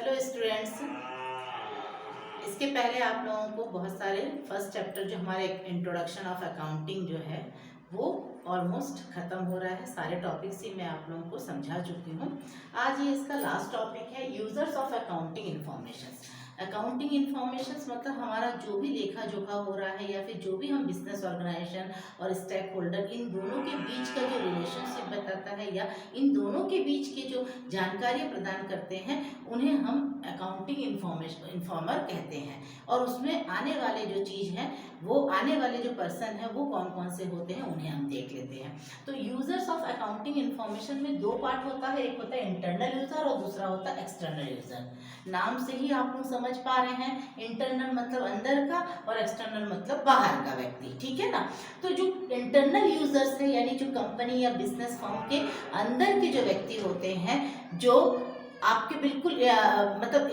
Hello students. इसके पहले आप लोगों को बहुत सारे फर्स्ट चैप्टर जो हमारे इंट्रोडक्शन ऑफ अकाउंटिंग जो है वो ऑलमोस्ट ख़त्म हो रहा है। सारे टॉपिक्स ही मैं आप लोगों को समझा चुकी हूँ। आज ये इसका लास्ट टॉपिक है users of accounting information. Accounting information मतलब हमारा जो भी लेखा जोखा हो रहा है या फिर जो भी हम बिजनेस ऑर्गेनाइजेशन और स्टेक होल्डर इन दोनों के बीच का जो रिलेशनशिप बताता है या इन दोनों के बीच के जो जानकारी प्रदान करते हैं उन्हें हम अकाउंटिंग इंफॉर्मर कहते हैं। और उसमें आने वाले जो चीज़ हैं वो आने वाले जो पर्सन है वो कौन कौन से होते हैं उन्हें हम देख लेते हैं। तो यूजर्स ऑफ अकाउंटिंग इंफॉर्मेशन में दो पार्ट होता है, एक होता है इंटरनल यूजर और दूसरा होता है एक्सटर्नल यूजर। नाम से ही आप लोग समझ पा रहे हैं, इंटरनल मतलब अंदर का और एक्सटर्नल मतलब बाहर का व्यक्ति, ठीक है ना। तो जो इंटरनल यूजर्स है यानी जो कंपनी या बिजनेस फर्म के अंदर के जो व्यक्ति होते हैं जो आपके बिल्कुल मतलब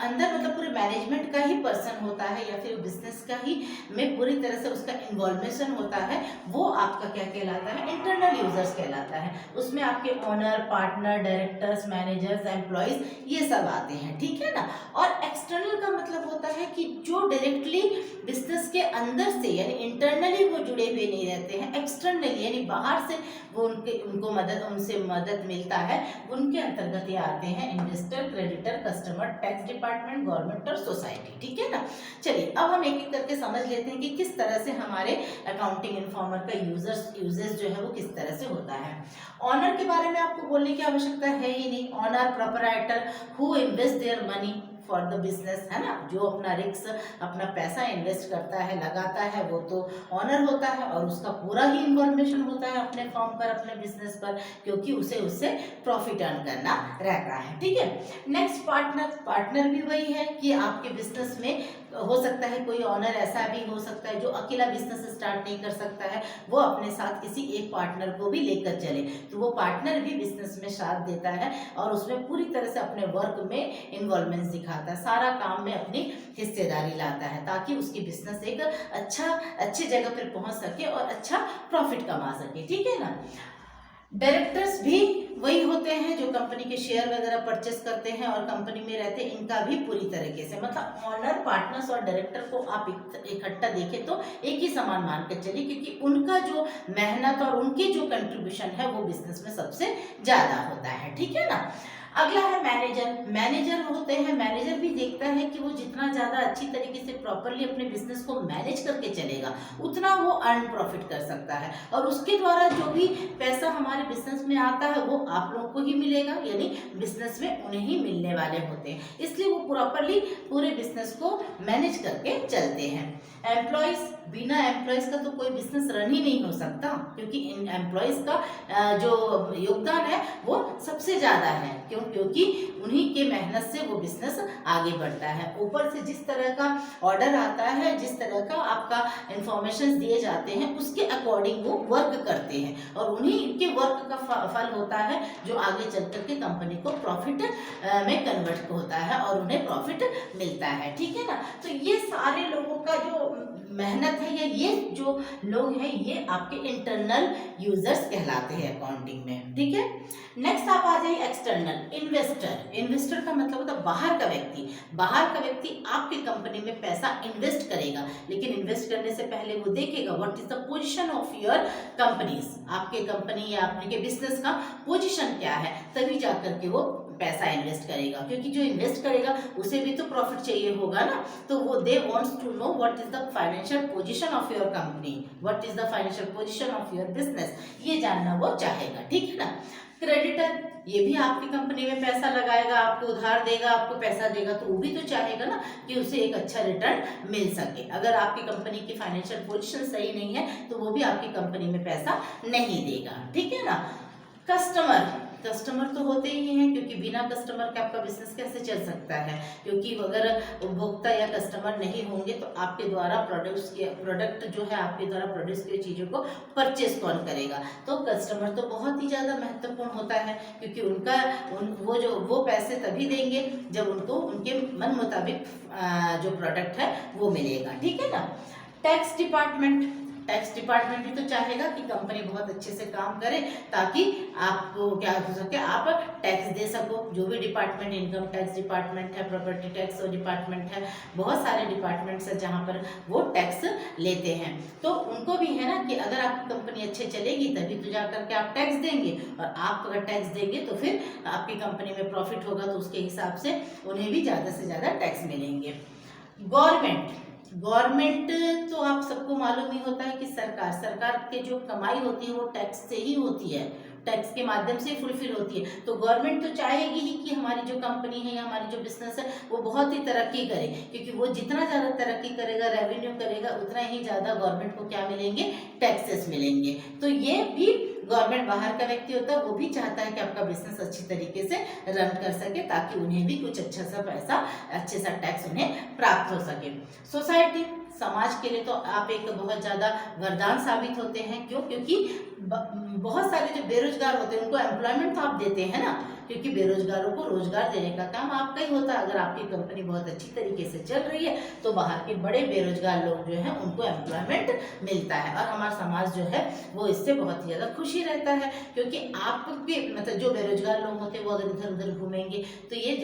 अंदर मतलब पूरे मैनेजमेंट का ही पर्सन होता है या फिर बिजनेस का ही में पूरी तरह से उसका इन्वॉल्वेशन होता है, वो आपका क्या कहलाता है, इंटरनल यूजर्स कहलाता है। उसमें आपके owner, partner, directors, managers, employees ये सब आते हैं, ठीक है ना। और एक्सटर्नल का मतलब होता है कि जो डायरेक्टली बिजनेस के अंदर से यानी इंटरनली वो जुड़े हुए नहीं रहते हैं, एक्सटर्नली यानी बाहर से वो उनसे मदद मिलता है, उनके अंतर्गत ये आते हैं investor, creditor, customer, tax department, government और सोसाइटी, ठीक है ना। चलिए अब हम एक एक करके समझ लेते हैं कि किस तरह से हमारे अकाउंटिंग इन्फॉर्मर का यूजेस जो है वो किस तरह से होता है। ऑनर के बारे में आपको बोलने की आवश्यकता है ही नहीं। Owner proprietor who invest their money for the business, है ना, जो अपना रिस्क अपना पैसा इन्वेस्ट करता है, लगाता है, वो तो ऑनर होता है और उसका पूरा ही इन्फॉर्मेशन होता है अपने फॉर्म पर, अपने बिजनेस पर, क्योंकि उसे उससे प्रॉफिट अर्न करना रहता है, ठीक है। नेक्स्ट पार्टनर, पार्टनर भी वही है कि आपके बिजनेस में हो सकता है कोई ऑनर ऐसा भी हो सकता है जो अकेला बिजनेस स्टार्ट नहीं कर सकता है, वो अपने साथ किसी एक पार्टनर को भी लेकर चले, तो वो पार्टनर भी बिजनेस में साथ देता है और उसमें पूरी तरह से अपने वर्क में इन्वॉल्वमेंट दिखाता है, सारा काम में अपनी हिस्सेदारी लाता है ताकि उसकी बिजनेस एक अच्छी जगह पर पहुंच सके और अच्छा प्रॉफिट कमा सके, ठीक है ना। डायरेक्टर्स भी वही होते हैं जो कंपनी के शेयर वगैरह परचेस करते हैं और कंपनी में रहते हैं, इनका भी पूरी तरीके से मतलब ऑनर, पार्टनर्स और डायरेक्टर को आप इकट्ठा देखें तो एक ही समान मान के चलिए, क्योंकि उनका जो मेहनत और उनकी जो कंट्रीब्यूशन है वो बिजनेस में सबसे ज्यादा होता है, ठीक है ना। अगला है मैनेजर। मैनेजर होते हैं, मैनेजर भी देखता है कि वो जितना ज़्यादा अच्छी तरीके से प्रॉपरली अपने बिजनेस को मैनेज करके चलेगा उतना वो अर्न प्रॉफिट कर सकता है और उसके द्वारा जो भी पैसा हमारे बिजनेस में आता है वो आप लोगों को ही मिलेगा, यानी बिजनेस में उन्हें ही मिलने वाले होते हैं, इसलिए वो प्रॉपरली पूरे बिजनेस को मैनेज करके चलते हैं। एम्प्लॉयज, बिना एम्प्लॉयज का तो कोई बिजनेस रन ही नहीं हो सकता, क्योंकि इन एम्प्लॉयज का जो योगदान है वो सबसे ज़्यादा है, क्योंकि उन्हीं के मेहनत से वो बिजनेस आगे बढ़ता है। ऊपर से जिस तरह का ऑर्डर आता है, जिस तरह का आपका इंफॉर्मेशन दिए जाते हैं उसके अकॉर्डिंग वो वर्क करते हैं और उन्हीं के वर्क का फल होता है जो आगे चल करके कंपनी को प्रॉफिट में कन्वर्ट होता है और उन्हें प्रॉफिट मिलता है, ठीक है ना। तो ये सारे लोगों का जो मेहनत है या ये जो लोग हैं ये आपके इंटरनल यूजर्स कहलाते हैं अकाउंटिंग में, ठीक है। नेक्स्ट आप आ जाइए एक्सटर्नल। इन्वेस्टर, इन्वेस्टर का मतलब होता है बाहर का व्यक्ति। बाहर का व्यक्ति आपकी कंपनी में पैसा इन्वेस्ट करेगा, लेकिन इन्वेस्ट करने से पहले वो देखेगा what is the position of your companies, आपके कंपनी या आपके बिजनेस का पोजीशन क्या है, तभी जाकर के वो पैसा इन्वेस्ट करेगा, क्योंकि जो इन्वेस्ट करेगा उसे भी तो प्रॉफिट चाहिए होगा ना। तो वो they wants to know what is the financial position of your company, what is the financial position of your business, ये जानना वो चाहेगा, ठीक है ना। क्रेडिटर, ये भी आपकी कंपनी में पैसा लगाएगा, आपको उधार देगा, आपको पैसा देगा, तो वो भी तो चाहेगा ना कि उसे एक अच्छा रिटर्न मिल सके। अगर आपकी कंपनी की फाइनेंशियल पोजीशन सही नहीं है तो वो भी आपकी कंपनी में पैसा नहीं देगा, ठीक है ना। कस्टमर, कस्टमर तो होते ही हैं, क्योंकि बिना कस्टमर के आपका बिजनेस कैसे चल सकता है, क्योंकि अगर उपभोक्ता या कस्टमर नहीं होंगे तो आपके द्वारा प्रोडक्ट जो है आपके द्वारा प्रोड्यूस की चीज़ों को परचेस कौन करेगा। तो कस्टमर तो बहुत ही ज़्यादा महत्वपूर्ण होता है, क्योंकि वो पैसे तभी देंगे जब उनको उनके मन मुताबिक जो प्रोडक्ट है वो मिलेगा, ठीक है ना। टैक्स डिपार्टमेंट, टैक्स डिपार्टमेंट भी तो चाहेगा कि कंपनी बहुत अच्छे से काम करे ताकि आपको क्या हो सके, आप टैक्स दे सको। जो भी डिपार्टमेंट, इनकम टैक्स डिपार्टमेंट है, प्रॉपर्टी टैक्स डिपार्टमेंट है, बहुत सारे डिपार्टमेंट्स है जहाँ पर वो टैक्स लेते हैं। तो उनको भी है ना कि अगर आपकी कंपनी अच्छे चलेगी तभी तो जा करके आप टैक्स देंगे, और आप अगर टैक्स देंगे तो फिर आपकी कंपनी में प्रॉफिट होगा, तो उसके हिसाब से उन्हें भी ज़्यादा से ज़्यादा टैक्स मिलेंगे। गवर्नमेंट तो आप सबको मालूम ही होता है कि सरकार के जो कमाई होती है वो टैक्स से ही होती है, टैक्स के माध्यम से फुलफिल होती है। तो गवर्नमेंट तो चाहेगी ही कि हमारी जो कंपनी है या हमारी जो बिजनेस है वो बहुत ही तरक्की करे, क्योंकि वो जितना ज़्यादा तरक्की करेगा, रेवेन्यू करेगा, उतना ही ज़्यादा गवर्नमेंट को क्या मिलेंगे, टैक्सेस मिलेंगे। तो ये भी गवर्नमेंट बाहर का व्यक्ति होता है, वो भी चाहता है कि आपका बिजनेस अच्छी तरीके से रन कर सके ताकि उन्हें भी कुछ अच्छा सा पैसा, अच्छे सा टैक्स उन्हें प्राप्त हो सके। सोसाइटी, समाज के लिए तो आप एक बहुत ज़्यादा वरदान साबित होते हैं। क्यों? क्योंकि बहुत सारे जो बेरोजगार होते हैं उनको एम्प्लॉयमेंट तो आप देते हैं ना, क्योंकि बेरोजगारों को रोजगार देने का काम आपका ही होता है। अगर आपकी कंपनी बहुत अच्छी तरीके से चल रही है तो बाहर के बड़े बेरोजगार लोग जो हैं उनको एम्प्लॉयमेंट मिलता है, और हमारा समाज जो है वो इससे बहुत ही ज़्यादा खुशी रहता है, क्योंकि आपके मतलब जो बेरोजगार लोग होते हैं वो अगर इधर उधर घूमेंगे तो ये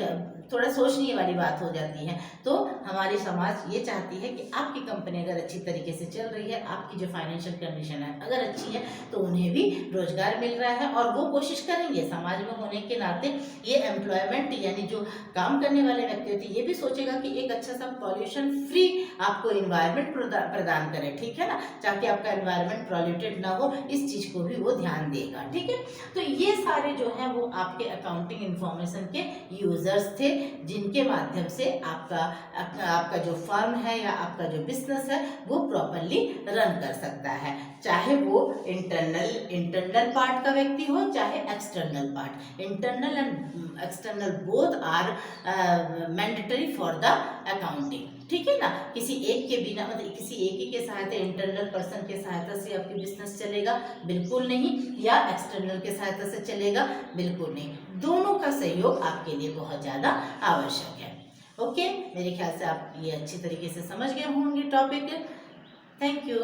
थोड़ा सोचने वाली बात हो जाती है। तो हमारी समाज ये चाहती है कि आपकी कंपनी अगर अच्छी तरीके से चल रही है, आपकी जो फाइनेंशियल कंडीशन है अगर अच्छी है, तो उन्हें भी रोजगार मिल रहा है, और वो कोशिश करेंगे समाज में होने के नाते ये एम्प्लॉयमेंट यानी जो काम करने वाले व्यक्ति होते हैं ये भी सोचेगा कि एक अच्छा सा पॉल्यूशन फ्री आपको इन्वायरमेंट प्रदान करें, ठीक है ना, ताकि आपका एनवायरनमेंट पॉल्यूटेड ना हो, इस चीज को भी वो ध्यान देगा। ठीक है, तो ये सारे जो है वो आपके अकाउंटिंग इंफॉर्मेशन के यूजर्स थे, जिनके माध्यम से आपका जो फर्म है या आपका जो बिजनेस है वो प्रॉपरली रन कर सकता है, चाहे वो इंटरनल पार्ट का व्यक्ति हो चाहे external part. Internal and external both are mandatory for the accounting, ठीक है ना। किसी एक के बिना मतलब किसी एक ही के सहायता, इंटरनल पर्सन के सहायता से आपकी बिजनेस चलेगा बिल्कुल नहीं, या एक्सटर्नल के सहायता से चलेगा बिल्कुल नहीं। दोनों का सहयोग आपके लिए बहुत ज़्यादा आवश्यक है। ओके, मेरे ख्याल से आप ये अच्छी तरीके से समझ गए होंगे टॉपिक। Thank you.